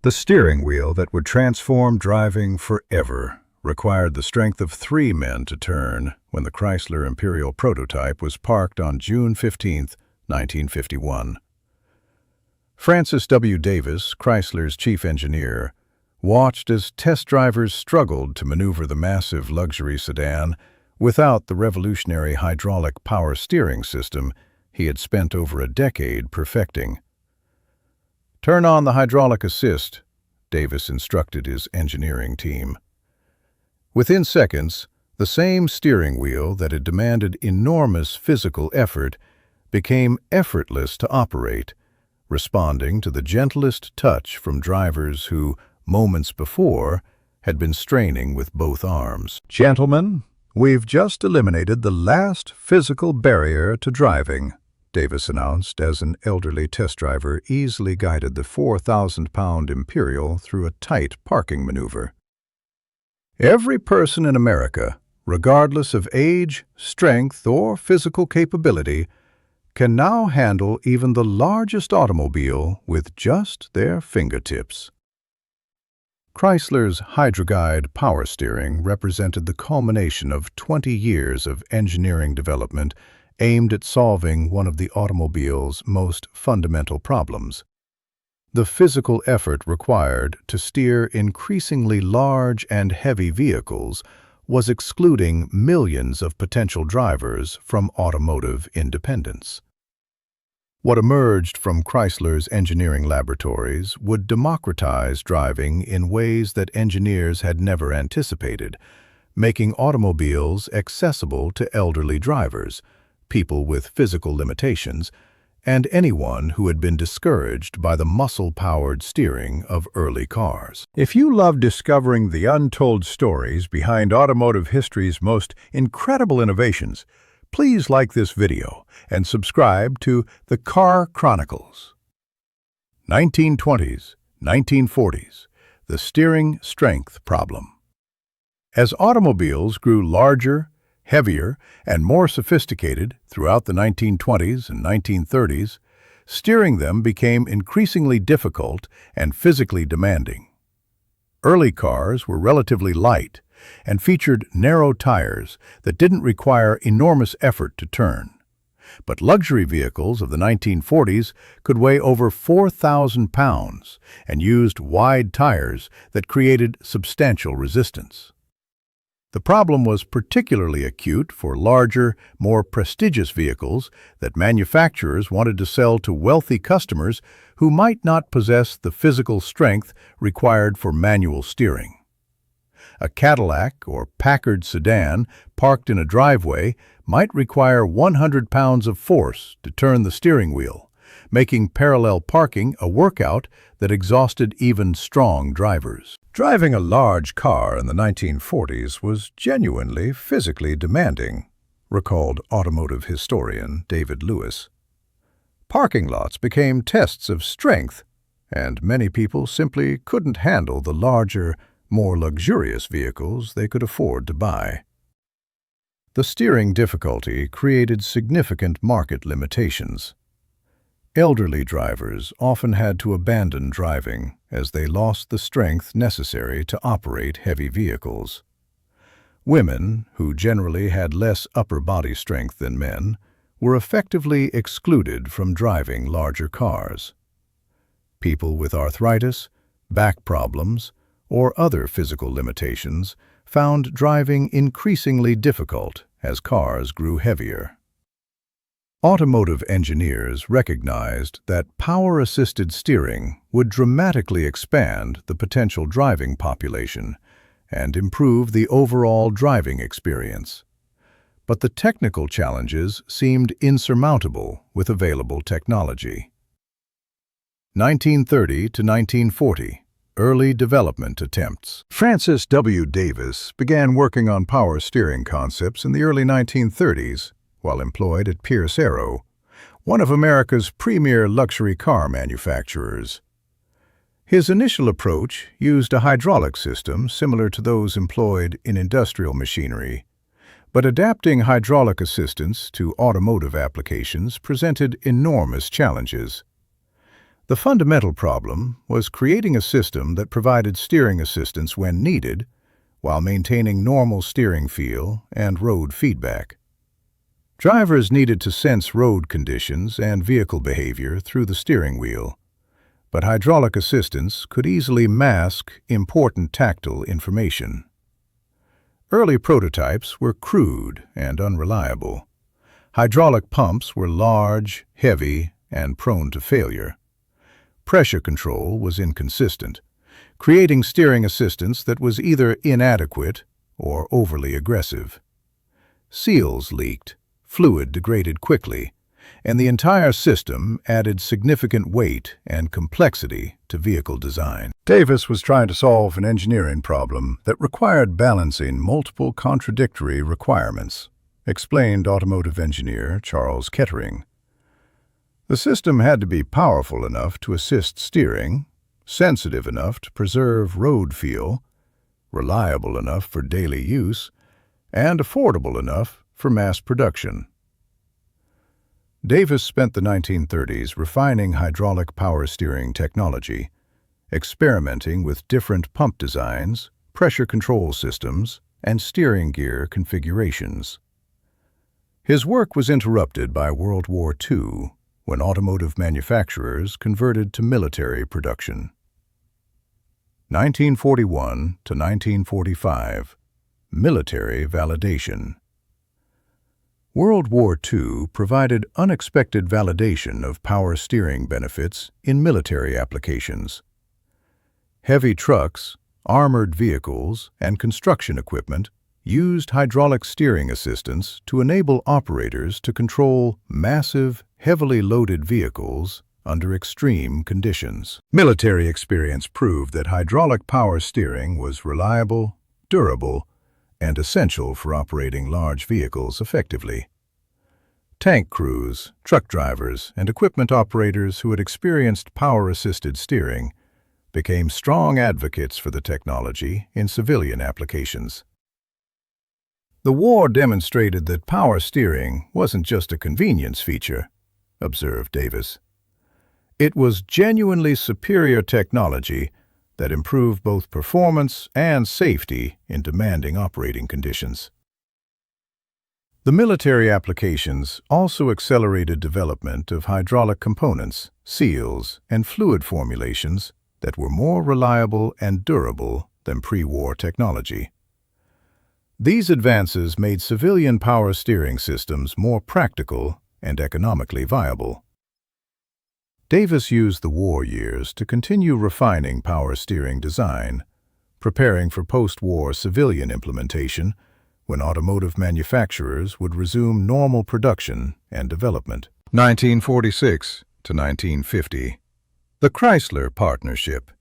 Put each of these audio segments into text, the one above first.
The steering wheel that would transform driving forever required the strength of 3 men to turn when the Chrysler Imperial prototype was parked on June 15, 1951. Francis W. Davis, Chrysler's chief engineer, watched as test drivers struggled to maneuver the massive luxury sedan without the revolutionary hydraulic power steering system he had spent over a decade perfecting. "Turn on the hydraulic assist," Davis instructed his engineering team. Within seconds, the same steering wheel that had demanded enormous physical effort became effortless to operate, responding to the gentlest touch from drivers who, moments before, had been straining with both arms. "Gentlemen, we've just eliminated the last physical barrier to driving," Davis announced as an elderly test driver easily guided the 4,000-pound Imperial through a tight parking maneuver. "Every person in America, regardless of age, strength, or physical capability, can now handle even the largest automobile with just their fingertips." Chrysler's Hydraguide power steering represented the culmination of 20 years of engineering development aimed at solving one of the automobile's most fundamental problems. The physical effort required to steer increasingly large and heavy vehicles was excluding millions of potential drivers from automotive independence. What emerged from Chrysler's engineering laboratories would democratize driving in ways that engineers had never anticipated, making automobiles accessible to elderly drivers, people with physical limitations, and anyone who had been discouraged by the muscle-powered steering of early cars. If you love discovering the untold stories behind automotive history's most incredible innovations, please like this video and subscribe to The Car Chronicles. 1920s, 1940s, the steering strength problem. As automobiles grew larger, heavier, and more sophisticated throughout the 1920s and 1930s, steering them became increasingly difficult and physically demanding. Early cars were relatively light and featured narrow tires that didn't require enormous effort to turn. But luxury vehicles of the 1940s could weigh over 4,000 pounds and used wide tires that created substantial resistance. The problem was particularly acute for larger, more prestigious vehicles that manufacturers wanted to sell to wealthy customers who might not possess the physical strength required for manual steering. A Cadillac or Packard sedan parked in a driveway might require 100 pounds of force to turn the steering wheel, making parallel parking a workout that exhausted even strong drivers. Driving a large car in the 1940s was genuinely physically demanding, recalled automotive historian David Lewis. Parking lots became tests of strength, and many people simply couldn't handle the larger, more luxurious vehicles they could afford to buy. The steering difficulty created significant market limitations. Elderly drivers often had to abandon driving as they lost the strength necessary to operate heavy vehicles. Women, who generally had less upper body strength than men, were effectively excluded from driving larger cars. People with arthritis, back problems, or other physical limitations found driving increasingly difficult as cars grew heavier. Automotive engineers recognized that power-assisted steering would dramatically expand the potential driving population and improve the overall driving experience. But the technical challenges seemed insurmountable with available technology. 1930 to 1940, early development attempts. Francis W. Davis began working on power steering concepts in the early 1930s, while employed at Pierce Arrow, one of America's premier luxury car manufacturers. His initial approach used a hydraulic system similar to those employed in industrial machinery, but adapting hydraulic assistance to automotive applications presented enormous challenges. The fundamental problem was creating a system that provided steering assistance when needed, while maintaining normal steering feel and road feedback. Drivers needed to sense road conditions and vehicle behavior through the steering wheel, but hydraulic assistance could easily mask important tactile information. Early prototypes were crude and unreliable. Hydraulic pumps were large, heavy, and prone to failure. Pressure control was inconsistent, creating steering assistance that was either inadequate or overly aggressive. Seals leaked, fluid degraded quickly, and the entire system added significant weight and complexity to vehicle design. Davis was trying to solve an engineering problem that required balancing multiple contradictory requirements, explained automotive engineer Charles Kettering. The system had to be powerful enough to assist steering, sensitive enough to preserve road feel, reliable enough for daily use, and affordable enough for mass production. Davis spent the 1930s refining hydraulic power steering technology, experimenting with different pump designs, pressure control systems, and steering gear configurations. His work was interrupted by World War II, when automotive manufacturers converted to military production. 1941 to 1945, military validation. World War II provided unexpected validation of power steering benefits in military applications. Heavy trucks, armored vehicles, and construction equipment used hydraulic steering assistance to enable operators to control massive, heavily loaded vehicles under extreme conditions. Military experience proved that hydraulic power steering was reliable, durable, and essential for operating large vehicles effectively. Tank crews, truck drivers, and equipment operators who had experienced power-assisted steering became strong advocates for the technology in civilian applications. The war demonstrated that power steering wasn't just a convenience feature, observed Davis. It was genuinely superior technology that improved both performance and safety in demanding operating conditions. The military applications also accelerated development of hydraulic components, seals, and fluid formulations that were more reliable and durable than pre-war technology. These advances made civilian power steering systems more practical and economically viable. Davis used the war years to continue refining power steering design, preparing for post-war civilian implementation when automotive manufacturers would resume normal production and development. 1946 to 1950. The Chrysler Partnership.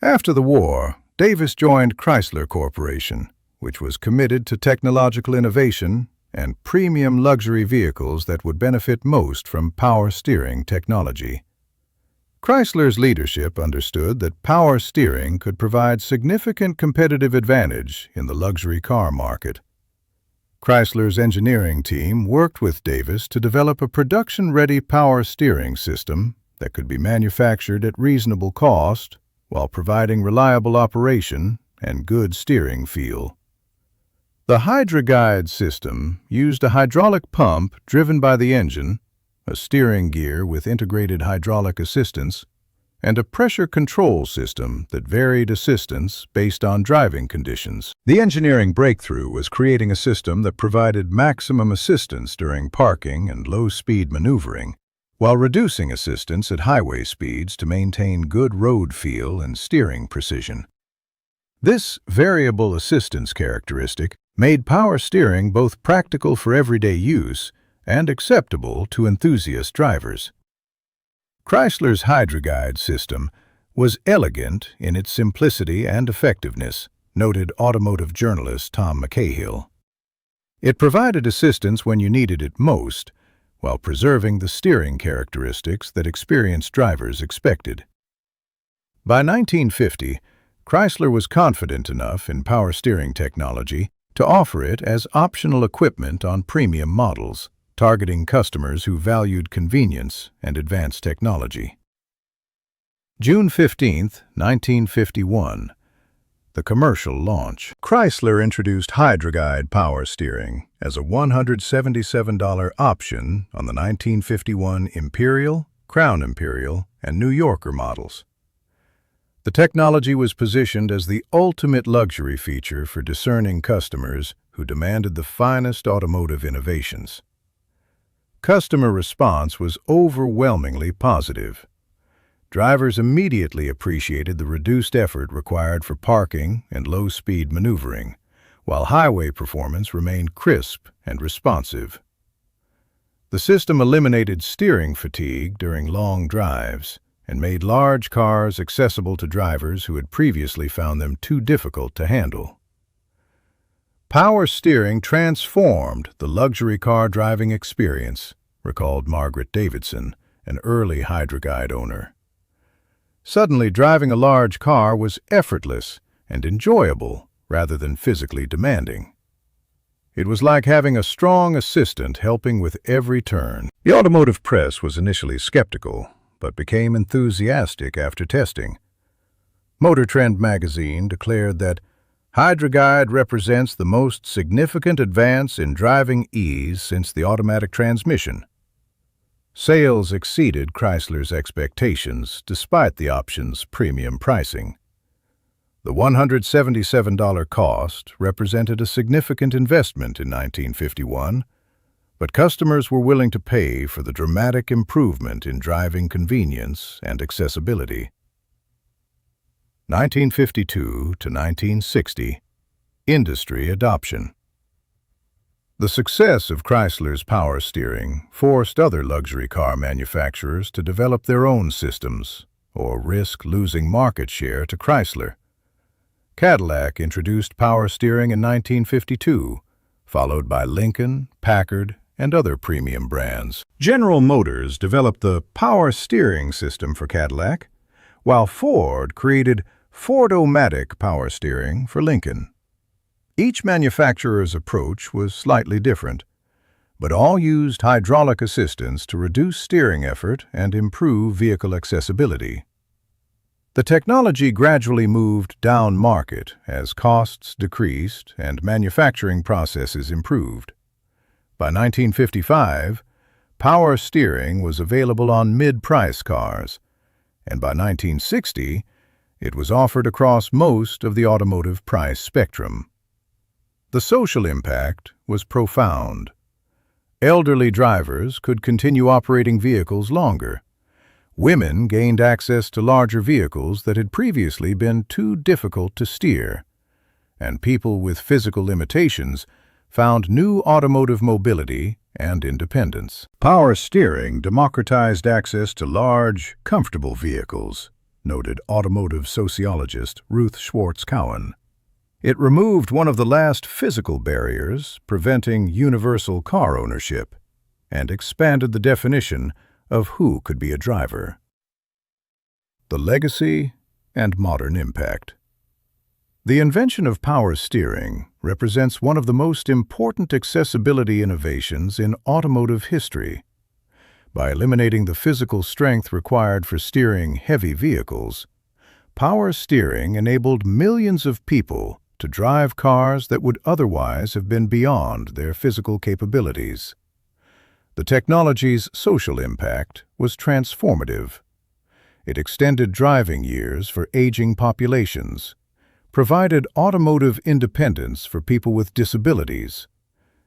After the war, Davis joined Chrysler Corporation, which was committed to technological innovation and premium luxury vehicles that would benefit most from power steering technology. Chrysler's leadership understood that power steering could provide significant competitive advantage in the luxury car market. Chrysler's engineering team worked with Davis to develop a production-ready power steering system that could be manufactured at reasonable cost while providing reliable operation and good steering feel. The Hydraguide system used a hydraulic pump driven by the engine, a steering gear with integrated hydraulic assistance, and a pressure control system that varied assistance based on driving conditions. The engineering breakthrough was creating a system that provided maximum assistance during parking and low-speed maneuvering, while reducing assistance at highway speeds to maintain good road feel and steering precision. This variable assistance characteristic made power steering both practical for everyday use and acceptable to enthusiast drivers. Chrysler's Hydraguide system was elegant in its simplicity and effectiveness, noted automotive journalist Tom McCahill. It provided assistance when you needed it most, while preserving the steering characteristics that experienced drivers expected. By 1950, Chrysler was confident enough in power steering technology to offer it as optional equipment on premium models, targeting customers who valued convenience and advanced technology. June 15, 1951. The commercial launch. Chrysler introduced Hydraguide power steering as a $177 option on the 1951 Imperial, Crown Imperial, and New Yorker models. The technology was positioned as the ultimate luxury feature for discerning customers who demanded the finest automotive innovations. Customer response was overwhelmingly positive. Drivers immediately appreciated the reduced effort required for parking and low-speed maneuvering, while highway performance remained crisp and responsive. The system eliminated steering fatigue during long drives and made large cars accessible to drivers who had previously found them too difficult to handle. Power steering transformed the luxury car driving experience, recalled Margaret Davidson, an early Hydraguide owner. Suddenly, driving a large car was effortless and enjoyable rather than physically demanding. It was like having a strong assistant helping with every turn. The automotive press was initially skeptical, but became enthusiastic after testing. Motor Trend magazine declared that Hydraguide represents the most significant advance in driving ease since the automatic transmission. Sales exceeded Chrysler's expectations despite the option's premium pricing. The $177 cost represented a significant investment in 1951, but customers were willing to pay for the dramatic improvement in driving convenience and accessibility. 1952 to 1960. Industry adoption. The success of Chrysler's power steering forced other luxury car manufacturers to develop their own systems or risk losing market share to Chrysler. Cadillac introduced power steering in 1952, followed by Lincoln, Packard, and other premium brands. General Motors developed the power steering system for Cadillac, while Ford created Ford-O-Matic power steering for Lincoln. Each manufacturer's approach was slightly different, but all used hydraulic assistance to reduce steering effort and improve vehicle accessibility. The technology gradually moved down market as costs decreased and manufacturing processes improved. By 1955, power steering was available on mid-price cars, and by 1960, it was offered across most of the automotive price spectrum. The social impact was profound. Elderly drivers could continue operating vehicles longer. Women gained access to larger vehicles that had previously been too difficult to steer, and people with physical limitations found new automotive mobility and independence. Power steering democratized access to large, comfortable vehicles, noted automotive sociologist Ruth Schwartz-Cowan. It removed one of the last physical barriers preventing universal car ownership and expanded the definition of who could be a driver. The legacy and modern impact. The invention of power steering represents one of the most important accessibility innovations in automotive history. By eliminating the physical strength required for steering heavy vehicles, power steering enabled millions of people to drive cars that would otherwise have been beyond their physical capabilities. The technology's social impact was transformative. It extended driving years for aging populations, provided automotive independence for people with disabilities,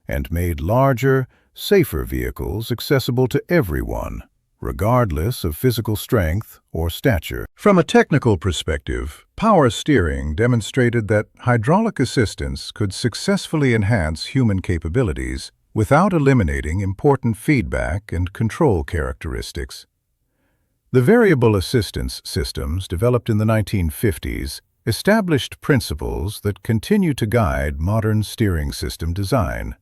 and made larger, safer vehicles accessible to everyone, regardless of physical strength or stature. From a technical perspective, power steering demonstrated that hydraulic assistance could successfully enhance human capabilities without eliminating important feedback and control characteristics. The variable assistance systems developed in the 1950s established principles that continue to guide modern steering system design.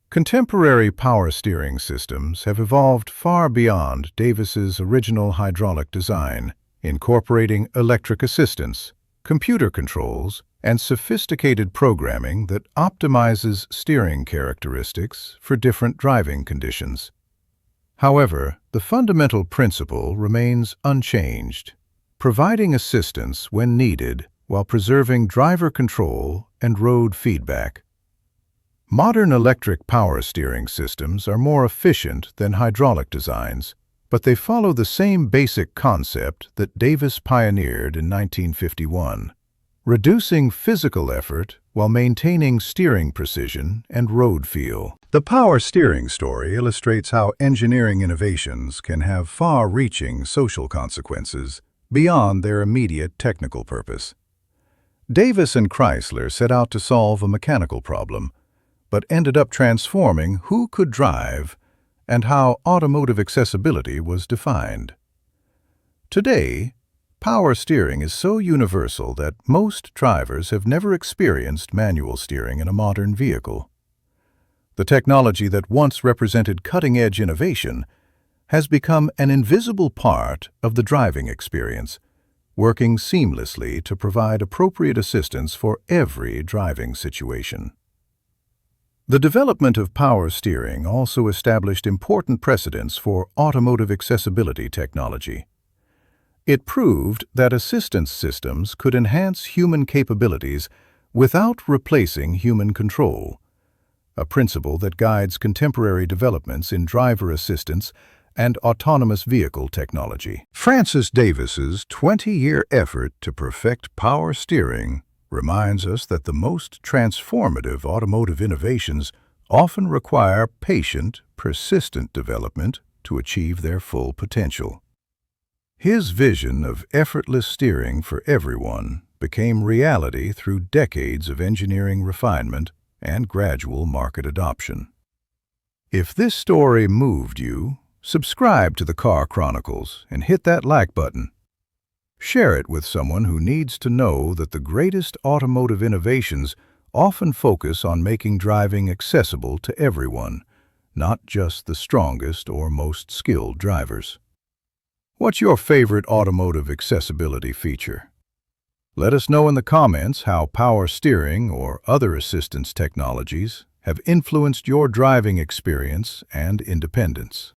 Contemporary power steering systems have evolved far beyond Davis's original hydraulic design, incorporating electric assistance, computer controls, and sophisticated programming that optimizes steering characteristics for different driving conditions. However, the fundamental principle remains unchanged. providing assistance when needed while preserving driver control and road feedback. Modern electric power steering systems are more efficient than hydraulic designs, but they follow the same basic concept that Davis pioneered in 1951, reducing physical effort while maintaining steering precision and road feel. The power steering story illustrates how engineering innovations can have far-reaching social consequences beyond their immediate technical purpose. Davis and Chrysler set out to solve a mechanical problem, but ended up transforming who could drive and how automotive accessibility was defined. Today, power steering is so universal that most drivers have never experienced manual steering in a modern vehicle. The technology that once represented cutting-edge innovation has become an invisible part of the driving experience, working seamlessly to provide appropriate assistance for every driving situation. The development of power steering also established important precedents for automotive accessibility technology. It proved that assistance systems could enhance human capabilities without replacing human control, a principle that guides contemporary developments in driver assistance and autonomous vehicle technology. Francis Davis's 20-year effort to perfect power steering reminds us that the most transformative automotive innovations often require patient, persistent development to achieve their full potential. His vision of effortless steering for everyone became reality through decades of engineering refinement and gradual market adoption. If this story moved you, subscribe to the Car Chronicles and hit that like button. Share it with someone who needs to know that the greatest automotive innovations often focus on making driving accessible to everyone, not just the strongest or most skilled drivers. What's your favorite automotive accessibility feature? Let us know in the comments how power steering or other assistance technologies have influenced your driving experience and independence.